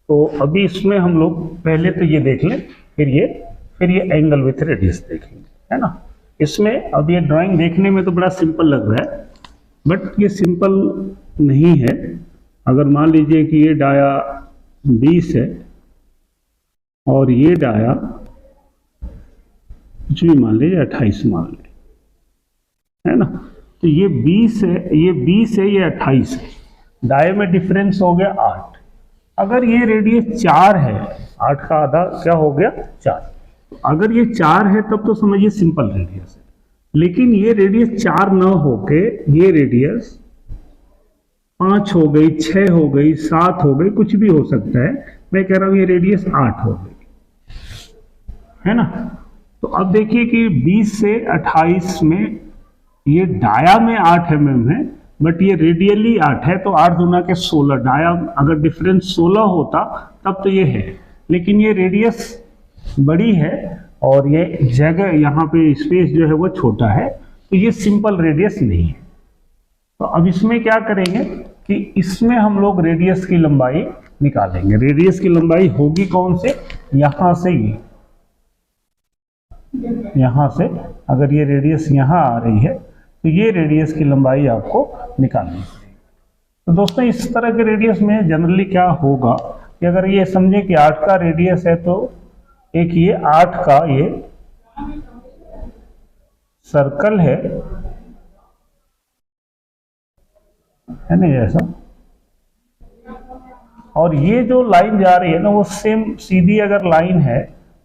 तो अभी इसमें हम लोग पहले तो ये देख लें, फिर ये एंगल विथ रेडियस देखेंगे, है ना। इसमें अब ये ड्राइंग देखने में तो बड़ा सिंपल लग रहा है, बट ये सिंपल नहीं है। अगर मान लीजिए कि ये डाया 20 है और ये डाया कुछ भी मान लीजिए 28 मान ले, है ना। तो ये 20 है, ये 20 है, ये 28 है, डाये में डिफरेंस हो गया 8। अगर ये रेडियस 4 है, 8 का आधा क्या हो गया 4, तो अगर ये 4 है तब तो समझिए सिंपल रेडियस है। लेकिन ये रेडियस 4 न होके ये रेडियस 5 हो गई, 6 हो गई, 7 हो गई, कुछ भी हो सकता है। मैं कह रहा हूं ये रेडियस 8 हो गई, है ना। तो अब देखिए कि 20 से 28 में ये डाया में 8 mm है, बट ये रेडियली 8 है, तो 8 दूना के 16। डाया अगर डिफरेंस 16 होता तब तो ये है, लेकिन ये रेडियस बड़ी है और ये जगह यहाँ पे स्पेस जो है वो छोटा है, तो ये सिंपल रेडियस नहीं है। तो अब इसमें क्या करेंगे कि इसमें हम लोग रेडियस की लंबाई निकालेंगे। रेडियस की लंबाई होगी कौन से, यहां से ये, यहां से अगर ये रेडियस यहां आ रही है तो ये रेडियस की लंबाई आपको निकालनी है। तो दोस्तों इस तरह के रेडियस में जनरली क्या होगा कि अगर ये समझे कि 8 का रेडियस है, तो एक ये 8 का ये सर्कल है ना, ऐसा, और ये जो लाइन जा रही है ना वो सेम सीधी अगर लाइन है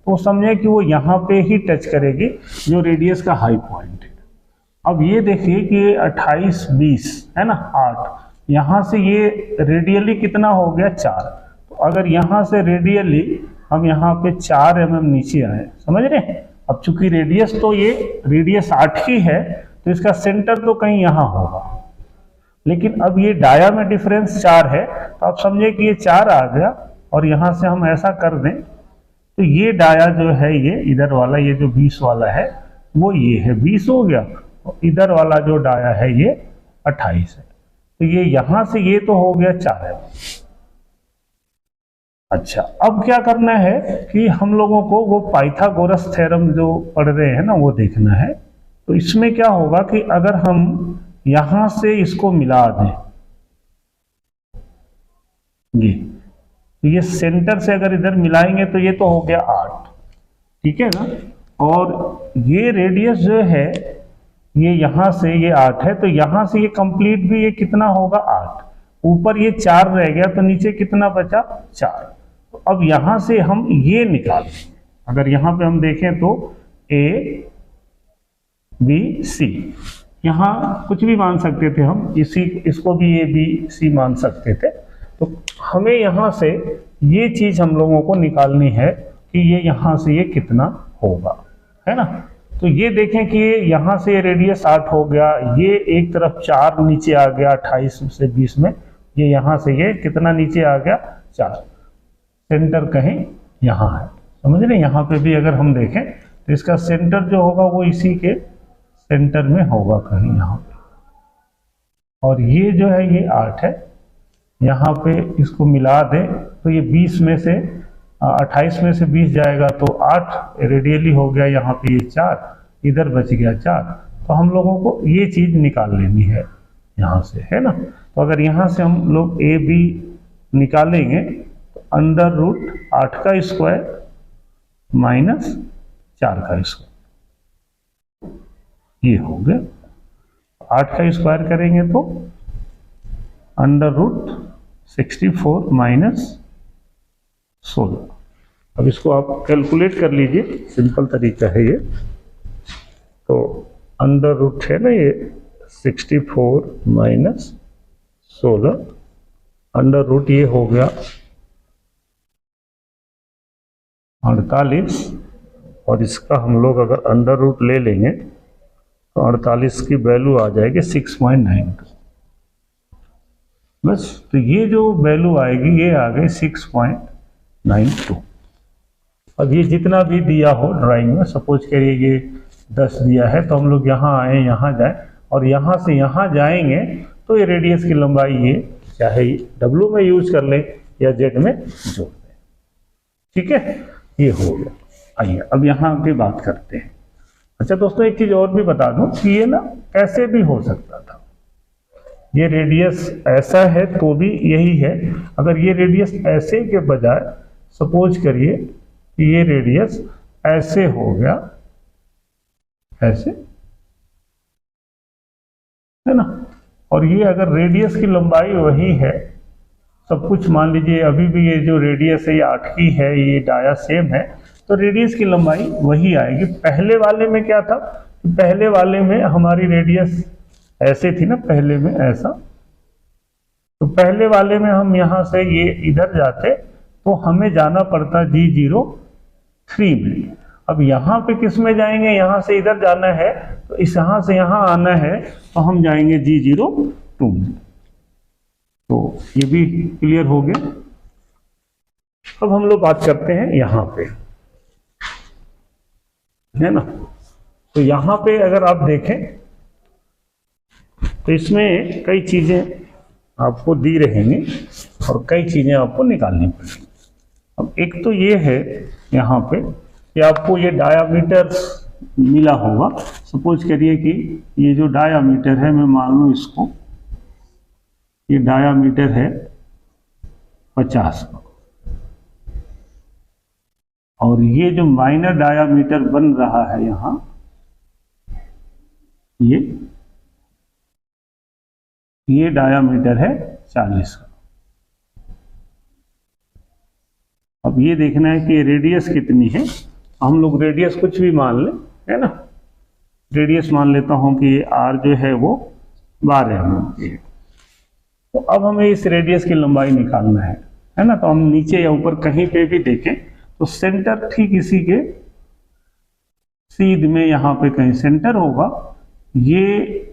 तो समझे कि वो यहाँ पे ही टच करेगी जो रेडियस का हाई पॉइंट है। अब ये देखिए कि 28 20 है ना 8, यहाँ से ये रेडियली कितना हो गया 4। तो अगर यहाँ से रेडियली हम यहाँ पे 4 mm नीचे आए, समझ रहे हैं। अब चूंकि रेडियस तो ये रेडियस 8 ही है, तो इसका सेंटर तो कहीं यहाँ होगा, लेकिन अब ये डाया में डिफरेंस 4 है, तो आप समझे कि ये 4 आ गया, और यहाँ से हम ऐसा कर दें तो ये डाया जो है ये इधर वाला, ये जो 20 वाला है वो ये है 20 हो गया, और इधर वाला जो डाया है ये 28 है, तो ये यहाँ से ये तो हो गया 4 है। अच्छा, अब क्या करना है कि हम लोगों को वो पाइथागोरस थ्योरम जो पढ़ रहे हैं ना वो देखना है। तो इसमें क्या होगा कि अगर हम यहां से इसको मिला दें, ये सेंटर से अगर इधर मिलाएंगे तो ये तो हो गया 8, ठीक है ना। और ये रेडियस जो है ये यहां से ये 8 है, तो यहां से ये कंप्लीट भी ये कितना होगा 8, ऊपर ये 4 रह गया, तो नीचे कितना बचा 4। तो अब यहां से हम ये निकालें, अगर यहां पे हम देखें तो A B C, यहाँ कुछ भी मान सकते थे हम, इसको भी A B C मान सकते थे। तो हमें यहाँ से ये चीज हम लोगों को निकालनी है कि ये यहाँ से ये कितना होगा, है ना। तो ये देखें कि यहाँ से ये रेडियस 8 हो गया, ये एक तरफ 4 नीचे आ गया 28 से 20 में, ये यहाँ से ये कितना नीचे आ गया 4, सेंटर कहीं यहाँ है, समझ रहे। यहाँ पे भी अगर हम देखें तो इसका सेंटर जो होगा वो इसी के सेंटर में होगा कहीं यहाँ पे, और ये जो है ये 8 है, यहाँ पे इसको मिला दें तो ये 20 में से 28 में से 20 जाएगा तो 8 रेडियली हो गया, यहाँ पे ये 4, इधर बच गया 4। तो हम लोगों को ये चीज निकाल लेनी है यहाँ से, है ना। तो अगर यहाँ से हम लोग ए बी निकालेंगे तो अंडर रूट 8 का स्क्वायर माइनस 4 का स्क्वायर, ये हो गया। 8 का स्क्वायर करेंगे तो अंडर रूट 64 माइनस 16। अब इसको आप कैलकुलेट कर लीजिए, सिंपल तरीका है ये। तो अंडर रूट है ना ये 64 माइनस 16, अंडर रूट ये हो गया 48, और इसका हम लोग अगर अंडर रूट ले लेंगे तो 48 की वैल्यू आ जाएगी 6.92 बस। तो ये जो वैल्यू आएगी ये आ गई 6.92। अब ये जितना भी दिया हो ड्राइंग में, सपोज करिए ये 10 दिया है, तो हम लोग यहाँ आए, यहाँ जाए, और यहाँ से यहाँ जाएंगे तो ये रेडियस की लंबाई ये चाहे W में यूज कर लें या जेड में जोड़ दें। ठीक है, ये हो गया। आइए अब यहाँ की बात करते हैं। अच्छा दोस्तों, एक चीज और भी बता दूं कि ये ना कैसे भी हो सकता था। ये रेडियस ऐसा है तो भी यही है। अगर ये रेडियस ऐसे के बजाय सपोज करिए कि ये रेडियस ऐसे हो गया, ऐसे, है ना, और ये अगर रेडियस की लंबाई वही है, सब कुछ मान लीजिए अभी भी ये जो रेडियस है ये 8 की है, ये डाया सेम है, तो रेडियस की लंबाई वही आएगी। पहले वाले में क्या था, पहले वाले में हमारी रेडियस ऐसे थी ना, पहले में ऐसा, तो पहले वाले में हम यहाँ से ये इधर जाते तो हमें जाना पड़ता G03 में। अब यहाँ पे किस में जाएंगे, यहाँ से इधर जाना है तो इस यहाँ से यहाँ आना है तो हम जाएंगे G02 में। तो ये भी क्लियर हो गया। अब हम लोग बात करते हैं यहाँ पे, है ना। तो यहाँ पे अगर आप देखें तो इसमें कई चीजें आपको दी रहेंगी और कई चीजें आपको निकालनी पड़ेंगी। अब एक तो ये है यहाँ पे कि आपको ये डायामीटर मिला होगा। सपोज करिए कि ये जो डायामीटर है, मैं मान लूँ इसको, ये डायामीटर है 50 का, और ये जो माइनर डायामीटर बन रहा है यहाँ, ये डायामीटर है 40 का। अब ये देखना है कि रेडियस कितनी है। हम लोग रेडियस कुछ भी मान लें, है ना। रेडियस मान लेता हूं कि r जो है वो 12 mm की है। तो अब हमें इस रेडियस की लंबाई निकालना है ना। तो हम नीचे या ऊपर कहीं पे भी देखें तो सेंटर ठीक इसी के सीध में यहाँ पे कहीं सेंटर होगा। ये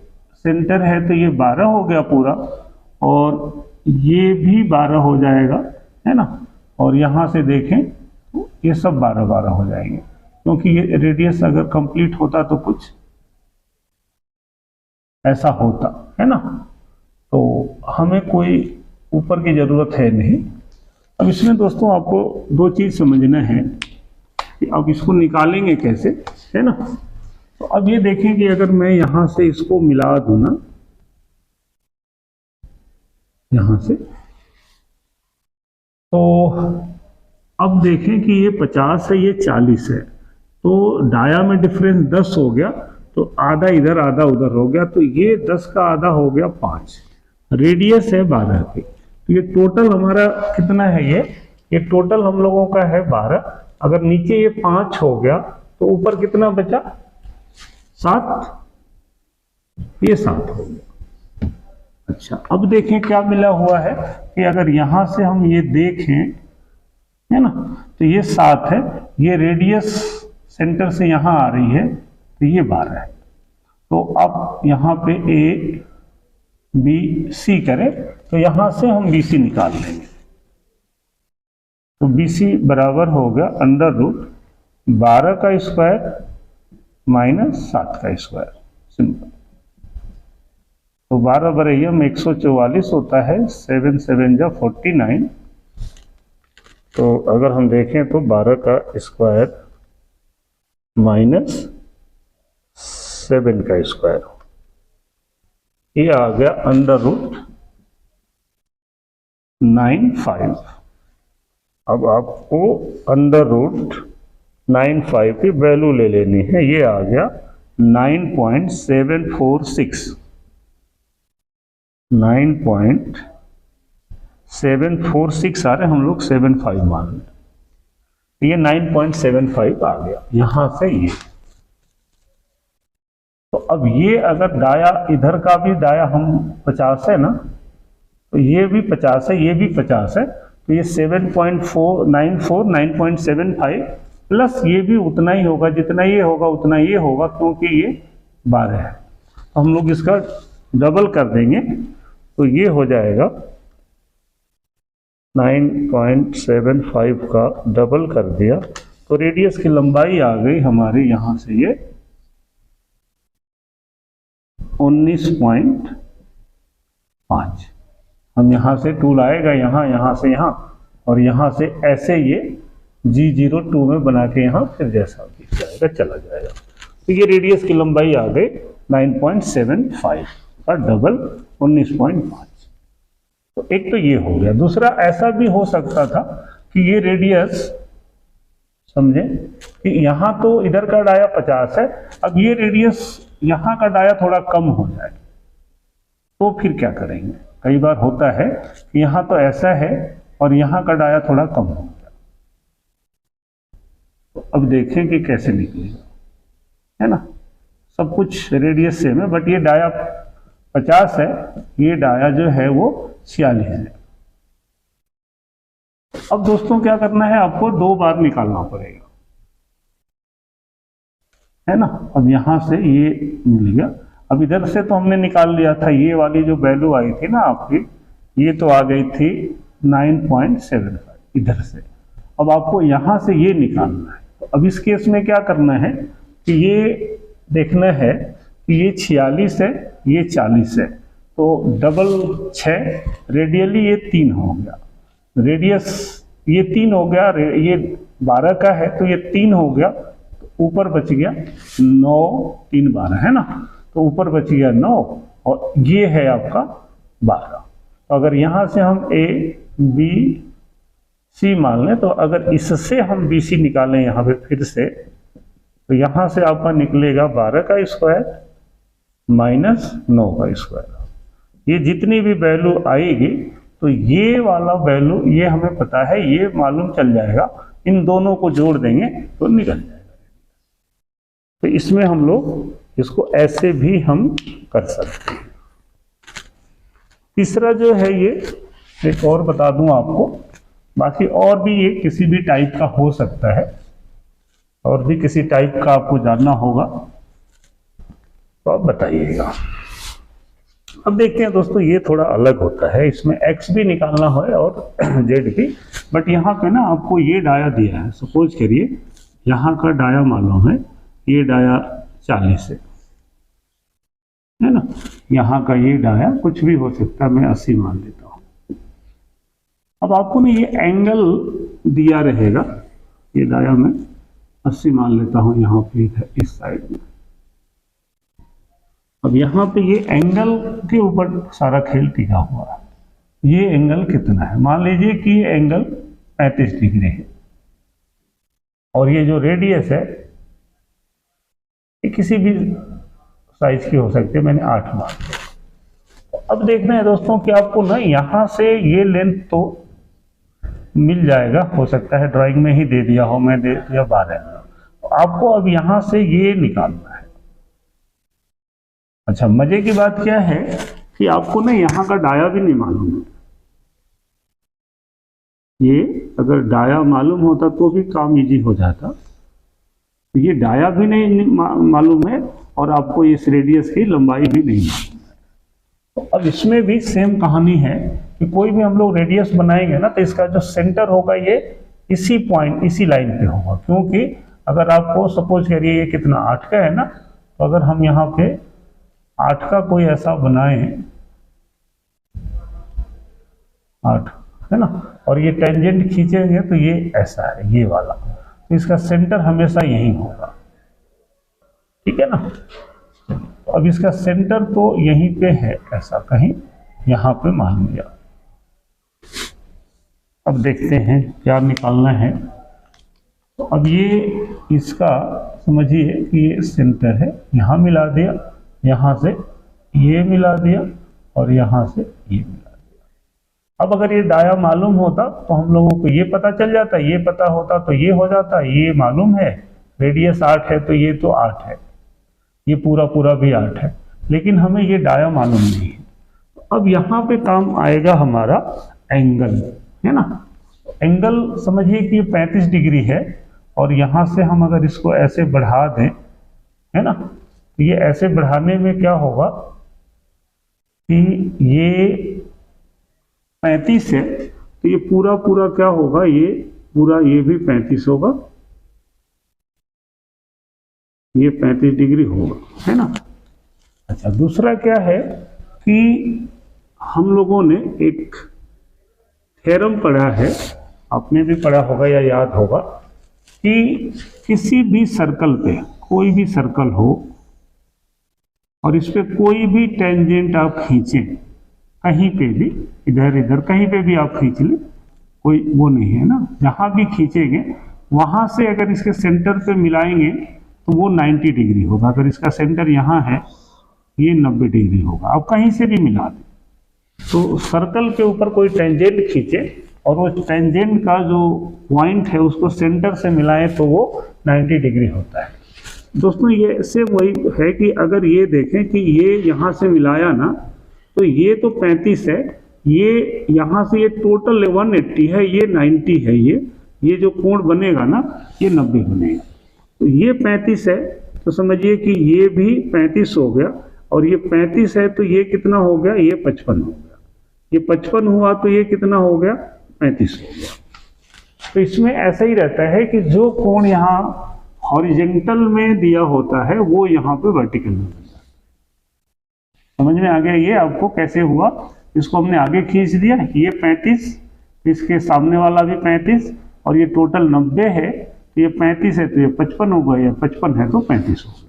सेंटर है तो ये 12 हो गया पूरा, और ये भी 12 हो जाएगा, है ना। और यहाँ से देखें तो ये सब 12-12 हो जाएंगे, क्योंकि ये रेडियस अगर कंप्लीट होता तो कुछ ऐसा होता, है ना। तो हमें कोई ऊपर की जरूरत है नहीं। अब इसमें दोस्तों आपको दो चीज समझना है कि अब इसको निकालेंगे कैसे, है ना। तो अब ये देखें कि अगर मैं यहां से इसको मिला दूं ना, यहां से, तो अब देखें कि ये 50 है, ये 40 है, तो डाया में डिफरेंस 10 हो गया, तो आधा इधर आधा उधर हो गया, तो ये 10 का आधा हो गया 5। रेडियस है 12 की, तो ये टोटल हमारा कितना है, ये टोटल हम लोगों का है 12। अगर नीचे ये 5 हो गया तो ऊपर कितना बचा, 7, ये 7 हो गया। अच्छा, अब देखें क्या मिला हुआ है कि अगर यहां से हम ये देखें, है ना, तो ये 7 है, ये रेडियस सेंटर से यहां आ रही है तो ये 12 है। तो अब यहाँ पे ए बी सी करें तो यहां से हम बी सी निकाल लेंगे। तो बी सी बराबर हो गया √12 का स्क्वायर माइनस 7 का स्क्वायर, सिंपल। तो 12 बराबर में 144 होता है, 7 7 जा 49। तो अगर हम देखें तो 12 का स्क्वायर माइनस 7 का स्क्वायर, ये आ गया √95। अब आपको √95 की वैल्यू ले लेनी है, ये आ गया 9.746। 9.746 आ रहे, हम लोग 75 मान लें, ये 9.75 आ गया यहां से ये। तो अब ये अगर डाया, इधर का भी डाया हम 50 है ना, तो ये भी 50 है, ये भी 50 है, तो ये 7.494 9.75 प्लस ये भी उतना ही होगा, जितना ये होगा उतना ये होगा, क्योंकि ये 12 है। तो हम लोग इसका डबल कर देंगे, तो ये हो जाएगा 9.75 का डबल कर दिया, तो रेडियस की लंबाई आ गई हमारी यहां से ये 19.5। हम यहां से टूल आएगा, यहां से यहां, और यहाँ से ऐसे ये G02 में बना के यहाँ फिर जैसा दिख जाएगा चला जाएगा। तो ये रेडियस की लंबाई आ गई 9.75 का डबल 19.5। तो एक तो ये हो गया। दूसरा ऐसा भी हो सकता था कि ये रेडियस समझे कि यहाँ तो इधर का डाया 50 है, अब ये रेडियस यहाँ का डाया थोड़ा कम हो जाए तो फिर क्या करेंगे। कई बार होता है कि यहाँ तो ऐसा है और यहाँ का डाया थोड़ा कम हो गया। तो अब देखें कि कैसे निकलेगा, है ना। सब कुछ रेडियस सेम है बट ये डाया 50 है, ये डाया जो है वो 46 है। अब दोस्तों क्या करना है, आपको दो बार निकालना पड़ेगा, है ना। अब यहां से ये मिल गया। अब इधर से तो हमने निकाल लिया था, ये वाली जो वैल्यू आई थी ना आपकी, ये तो आ गई थी 9.75 इधर से। अब आपको यहां से ये निकालना है। तो अब इस केस में क्या करना है कि ये देखना है कि ये 46 है, ये 40 है, तो डबल 6 रेडियली ये 3 हो गया। रेडियस ये 3 हो गया, ये 12 का है तो ये 3 हो गया, तो ऊपर बच गया 9, 3 12 है ना, तो ऊपर बच गया 9 और ये है आपका 12। तो अगर यहाँ से हम A B C मान लें, तो अगर इससे हम BC निकालें यहाँ पे फिर से, तो यहाँ से आपका निकलेगा 12 का स्क्वायर माइनस 9 का स्क्वायर। ये जितनी भी वैल्यू आएगी तो ये वाला वैल्यू ये हमें पता है, ये मालूम चल जाएगा, इन दोनों को जोड़ देंगे तो निकल जाएगा। तो इसमें हम लोग इसको ऐसे भी हम कर सकते हैं। तीसरा जो है ये एक और बता दूं आपको, बाकी और भी ये किसी भी टाइप का हो सकता है, और भी किसी टाइप का आपको जानना होगा तो आप बताइएगा। अब देखते हैं दोस्तों, ये थोड़ा अलग होता है, इसमें x भी निकालना है और z भी, बट यहाँ पे ना आपको ये डाया दिया है। सपोज करिए यहाँ का डाया मालूम है, ये डाया 40 है ना, यहाँ का ये डाया कुछ भी हो सकता है, मैं 80 मान लेता हूँ। अब आपको ना ये एंगल दिया रहेगा, ये डाया मैं 80 मान लेता हूँ यहाँ पे इस साइड में। अब यहाँ पे ये एंगल के ऊपर सारा खेल टिका हुआ है। ये एंगल कितना है, मान लीजिए कि ये एंगल 35 डिग्री है और ये जो रेडियस है ये किसी भी साइज की हो सकती है, मैंने 8 मान लिया। अब देखना है दोस्तों कि आपको ना यहाँ से ये लेंथ तो मिल जाएगा, हो सकता है ड्राइंग में ही दे दिया हो, मैं दे दिया 12। तो आपको अब यहाँ से ये निकालना है। अच्छा, मजे की बात क्या है कि आपको ना यहाँ का डाया भी नहीं मालूम है। ये अगर डाया मालूम होता तो भी काम इजी हो जाता, तो ये डाया भी नहीं मालूम है और आपको इस रेडियस की लंबाई भी नहीं मालूम है। तो अब इसमें भी सेम कहानी है कि कोई भी हम लोग रेडियस बनाएंगे ना, तो इसका जो सेंटर होगा ये इसी पॉइंट, इसी लाइन पे होगा। क्योंकि अगर आपको सपोज करिए ये कितना 8 का है ना, तो अगर हम यहाँ पे 8 का कोई ऐसा बनाए 8 है ना, और ये टेंजेंट खींचेंगे तो ये ऐसा है, ये वाला, तो इसका सेंटर हमेशा यही होगा, ठीक है ना। तो अब इसका सेंटर तो यहीं पे है, ऐसा कहीं यहाँ पे मान लिया। अब देखते हैं क्या निकालना है। तो अब ये इसका समझिए कि ये सेंटर है, यहाँ मिला दिया, यहाँ से ये मिला दिया और यहाँ से ये मिला दिया। अब अगर ये डाया मालूम होता तो हम लोगों को ये पता चल जाता, ये पता होता तो ये हो जाता। ये मालूम है रेडियस 8 है तो ये तो 8 है, ये पूरा पूरा भी 8 है, लेकिन हमें ये डाया मालूम नहीं है। अब यहाँ पे काम आएगा हमारा एंगल, है ना। एंगल समझिए कि 35 डिग्री है और यहाँ से हम अगर इसको ऐसे बढ़ा दें, है ना, तो ये ऐसे बढ़ाने में क्या होगा कि ये 35 है तो ये पूरा पूरा क्या होगा, ये पूरा ये भी 35 होगा, ये 35 डिग्री होगा, है ना। अच्छा, दूसरा क्या है कि हम लोगों ने एक थ्योरम पढ़ा है आपने भी पढ़ा होगा या याद होगा कि किसी भी सर्कल पे, कोई भी सर्कल हो और इस पे कोई भी टेंजेंट आप खींचें, कहीं पे भी, इधर इधर कहीं पे भी आप खींच लें, कोई वो नहीं है ना, जहां भी खींचेंगे वहां से अगर इसके सेंटर पे मिलाएंगे तो वो 90 डिग्री होगा। अगर इसका सेंटर यहाँ है, ये 90 डिग्री होगा। आप कहीं से भी मिला दें, तो सर्कल के ऊपर कोई टेंजेंट खींचे और वो टेंजेंट का जो पॉइंट है उसको सेंटर से मिलाएं तो वो 90 डिग्री होता है। दोस्तों ये से वही है कि अगर ये देखें कि ये यहाँ से मिलाया ना, तो ये तो 35 है, ये यहाँ से ये टोटल 180 है, ये 90 है, ये जो कोण बनेगा ना ये 90 बनेगा। तो ये 35 है तो समझिए कि ये भी 35 हो गया, और ये 35 है तो ये कितना हो गया, ये 55 हो गया। ये 55 हुआ तो ये कितना हो गया, 35 हो गया। तो इसमें ऐसा ही रहता है कि जो कोण यहाँ हॉरिजेंटल में दिया होता है वो यहाँ पे वर्टिकल में बन जाता है। समझ में आ गया ये आपको कैसे हुआ? इसको हमने आगे खींच दिया, ये 35, इसके सामने वाला भी 35, और ये टोटल 90 है, तो ये 35 है तो ये 55 हो गया, 55 है तो 35 हो गया।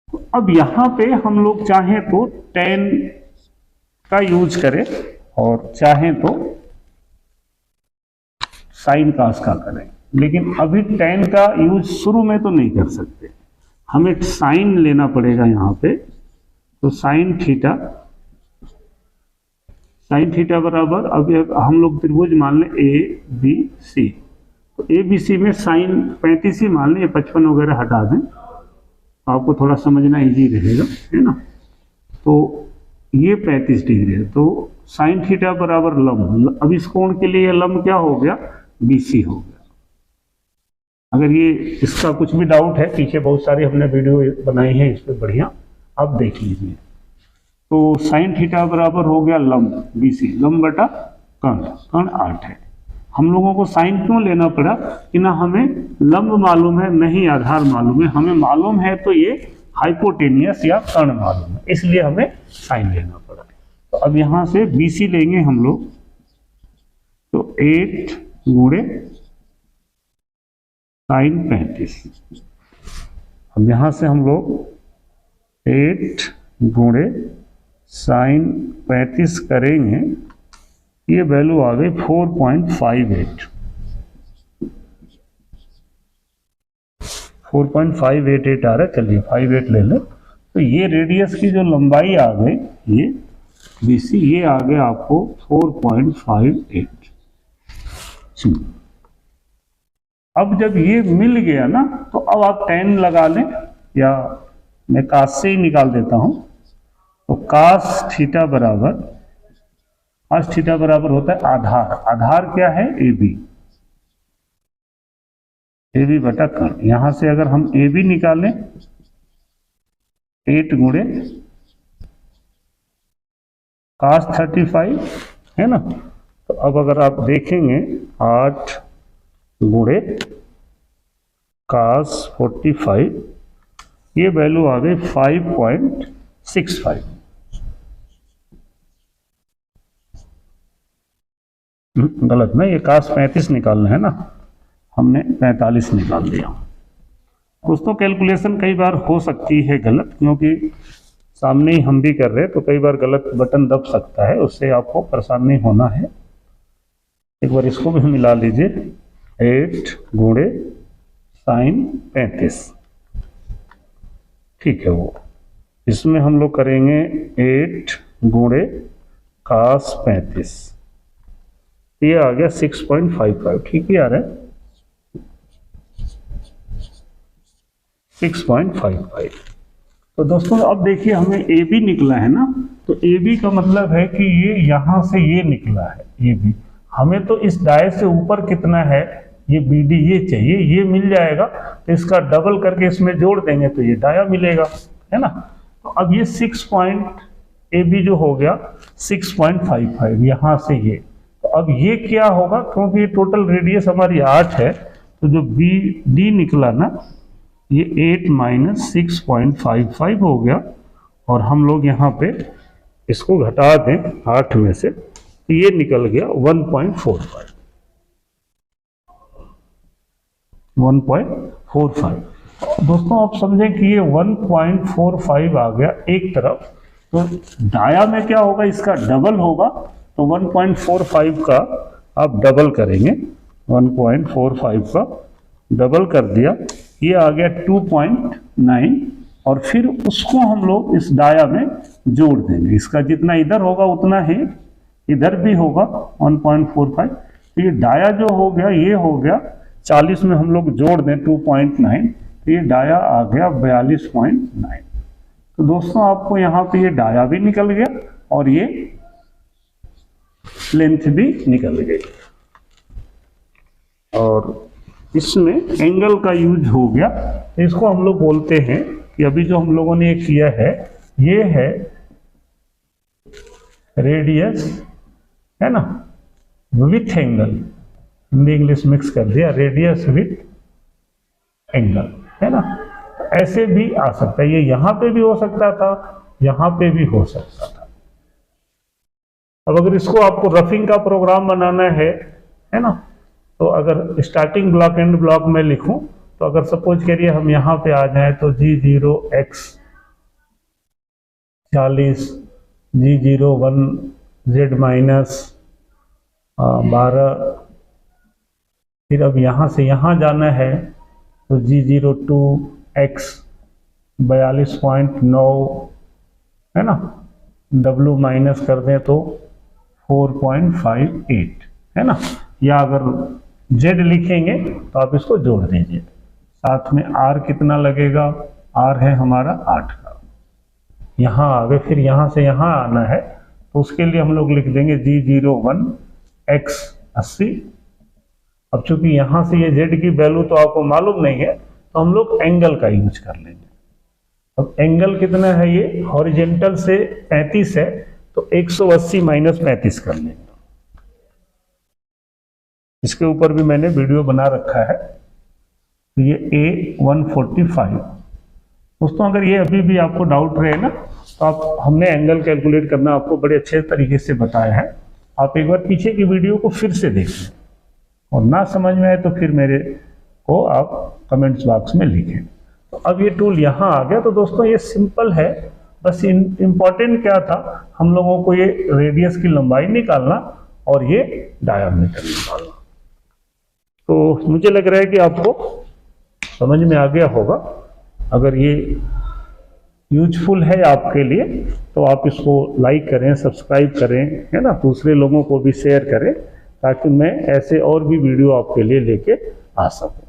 तो अब यहाँ पे हम लोग चाहें तो tan का यूज करें और चाहें तो साइन cos का करें, लेकिन अभी tan का यूज शुरू में तो नहीं कर सकते, हमें साइन लेना पड़ेगा यहाँ पे। तो साइन थीटा बराबर, अभी हम लोग त्रिभुज मान लें ए बी सी, तो ए बी सी में साइन 35 ही मान लें, ये 55 वगैरह हटा दें, आपको थोड़ा समझना इजी रहेगा, है ना। तो ये 35 डिग्री है, तो साइन थीटा बराबर लंब, अब इस कोण के लिए लंब क्या हो गया, BC हो गया। अगर ये इसका कुछ भी डाउट है, पीछे बहुत सारी हमने वीडियो बनाई है इस पर बढ़िया, आप देख लीजिए। तो साइन थीटा बराबर हो गया लंब BC, लंब बटा कर्ण 8 है। हम लोगों को साइन क्यों लेना पड़ा कि ना हमें लंब मालूम है, नहीं आधार मालूम है, हमें मालूम है तो ये हाइपोटेनियस या कर्ण मालूम है, इसलिए हमें साइन लेना पड़ा। तो अब यहाँ से BC लेंगे हम लोग, तो 8 गुणे साइन 35। अब यहाँ से हम लोग 8 गुणे साइन 35 करेंगे, ये वैल्यू आ गई 4.58। 4.588 आ रहा है, चलिए 58 ले लें। तो ये रेडियस की जो लंबाई आ गई, ये BC, ये आ गया आपको 4.58। अब जब ये मिल गया ना, तो अब आप tan लगा लें, या मैं cos से ही निकाल देता हूं। तो cos थीटा बराबर होता है आधार, आधार क्या है, AB बटा कर्ण। यहां से अगर हम AB निकालें, 8 गुणे cos 35 है ना। तो अब अगर आप देखेंगे 8 गुणे cos 45, ये वैल्यू आ गई 5.65। गलत ना, ये cos 35 निकालना है ना, हमने 45 निकाल दिया। दोस्तों कैलकुलेशन कई बार हो सकती है गलत, क्योंकि सामने ही हम भी कर रहे हैं, तो कई बार गलत बटन दब सकता है, उससे आपको परेशान नहीं होना है। एक बार इसको भी मिला लीजिए, 8 गुणे साइन 35, ठीक है। वो इसमें हम लोग करेंगे 8 गुणे cos 35, ये आ गया 6.55, ठीक ही आ रहा है, 6.55। तो दोस्तों अब देखिए हमें AB निकला है ना, तो AB का मतलब है कि ये यहां से ये निकला है AB, हमें तो इस डाय से ऊपर कितना है, ये BD ये चाहिए, ये मिल जाएगा तो इसका डबल करके इसमें जोड़ देंगे तो ये डाया मिलेगा, है ना। तो अब ये AB जो हो गया 6.55, यहां से ये, तो अब ये क्या होगा, क्योंकि ये टोटल रेडियस हमारी 8 है, तो जो BD निकला ना, ये 8 माइनस 6.55 हो गया, और हम लोग यहाँ पे इसको घटा दें 8 में से, ये निकल गया 1.45। 1.45 दोस्तों आप समझें कि ये 1.45 आ गया एक तरफ, तो डाया में क्या होगा, इसका डबल होगा। तो 1.45 का आप डबल करेंगे, 1.45 का डबल कर दिया, ये आ गया 2.9, और फिर उसको हम लोग इस डाया में जोड़ देंगे। इसका जितना इधर होगा उतना ही इधर भी होगा 1.45। तो ये डाया जो हो गया ये हो गया 40 में हम लोग जोड़ दें 2.9, तो ये डाया आ गया 42.9। तो दोस्तों आपको यहाँ पे ये डाया भी निकल गया और ये लेंथ भी निकल गई। और इसमें एंगल का यूज हो गया, तो इसको हम लोग बोलते हैं कि अभी जो हम लोगों ने किया है ये है रेडियस, है ना, with angle, Hindi English mix कर दिया, रेडियस विथ एंगल, है ना। ऐसे भी आ सकता है, ये यहां पे भी हो सकता था, यहां पे भी हो सकता था। अब अगर इसको आपको रफिंग का प्रोग्राम बनाना है ना, तो अगर स्टार्टिंग ब्लॉक एंड ब्लॉक में लिखूं, तो अगर सपोज करिए हम यहाँ पे आ जाए तो G0X 40, G01 Z माइनस 12, फिर अब यहाँ से यहाँ जाना है तो G02X 42.9, है ना, W माइनस कर दें तो 4.58, है ना। या अगर Z लिखेंगे तो आप इसको जोड़ दीजिए, साथ में R कितना लगेगा, R है हमारा 8 का, यहाँ आ गए, फिर यहाँ से यहाँ आना है तो उसके लिए हम लोग लिख देंगे G01X 80। अब चूंकि यहाँ से ये Z की वैल्यू तो आपको मालूम नहीं है, तो हम लोग एंगल का यूज कर लेंगे। अब एंगल कितना है, ये हॉरिजेंटल से 35 है, तो 180 माइनस 35 कर लेंगे। इसके ऊपर भी मैंने वीडियो बना रखा है, तो ये A145। दोस्तों अगर ये अभी भी आपको डाउट रहे ना, तो आप, हमने एंगल कैलकुलेट करना आपको बड़े अच्छे तरीके से बताया है, आप एक बार पीछे की वीडियो को फिर से देख लें, और ना समझ में आए तो फिर मेरे को आप कमेंट्स बॉक्स में लिखें। तो अब ये टूल यहाँ आ गया। तो दोस्तों ये सिंपल है, बस इम्पॉर्टेंट क्या था, हम लोगों को ये रेडियस की लंबाई निकालना और ये डायमीटर निकालना। तो मुझे लग रहा है कि आपको समझ में आ गया होगा। अगर ये यूजफुल है आपके लिए तो आप इसको लाइक करें, सब्सक्राइब करें, है ना, दूसरे लोगों को भी शेयर करें, ताकि मैं ऐसे और भी वीडियो आपके लिए लेके आ सकूं।